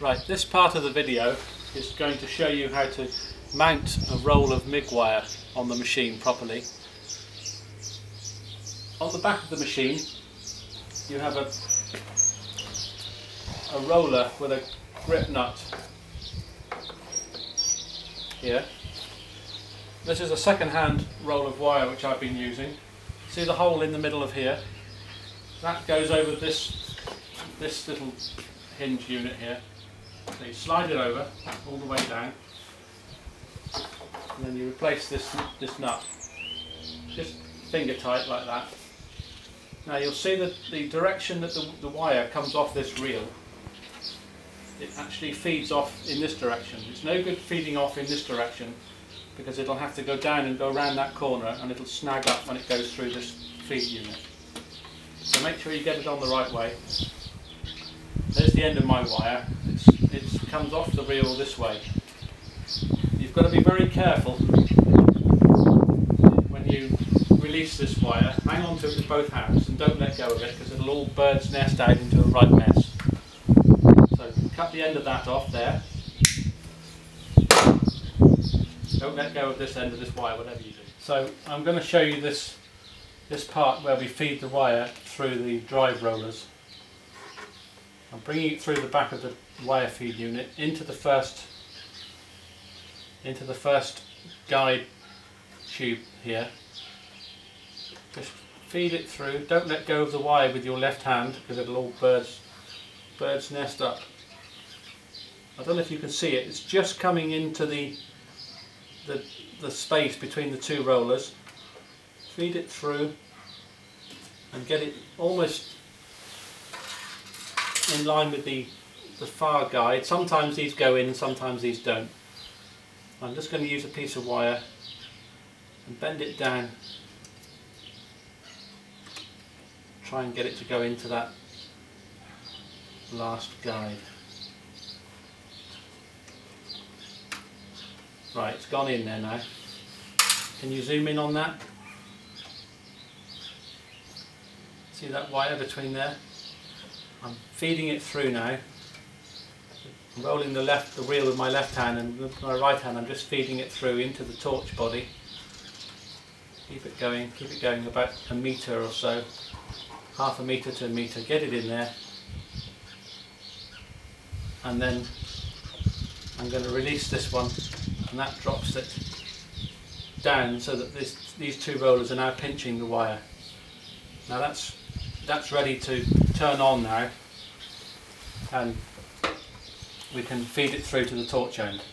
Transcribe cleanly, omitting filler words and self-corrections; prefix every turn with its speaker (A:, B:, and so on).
A: Right, this part of the video is going to show you how to mount a roll of MIG wire on the machine properly. On the back of the machine you have a roller with a grip nut here. This is a second-hand roll of wire which I've been using. See the hole in the middle of here? That goes over this little hinge unit here. So you slide it over all the way down, and then you replace this nut, just finger tight like that. Now you'll see that the direction that the wire comes off this reel, it actually feeds off in this direction. It's no good feeding off in this direction because it'll have to go down and go around that corner and it'll snag up when it goes through this feed unit. So make sure you get it on the right way. There's the end of my wire. It comes off the reel this way. You've got to be very careful when you release this wire. Hang on to it with both hands and don't let go of it because it'll all bird's nest out into a right mess. So cut the end of that off there. Don't let go of this end of this wire, whatever you do. So I'm going to show you this part where we feed the wire through the drive rollers. I'm bringing it through the back of the wire feed unit into the first guide tube here. Just feed it through. Don't let go of the wire with your left hand because it'll all bird's nest up. I don't know if you can see it. It's just coming into the space between the two rollers. Feed it through and get it almost in line with the far guide. Sometimes these go in, sometimes these don't. I'm just going to use a piece of wire and bend it down. Try and get it to go into that last guide. Right, it's gone in there now. Can you zoom in on that? See that wire between there? I'm feeding it through now. I'm rolling the reel with my left hand, and with my right hand I'm just feeding it through into the torch body. Keep it going about a metre or so, half a metre to a metre, get it in there, and then I'm going to release this one, and that drops it down so that these two rollers are now pinching the wire. Now that's ready to turn on now, and we can feed it through to the torch end.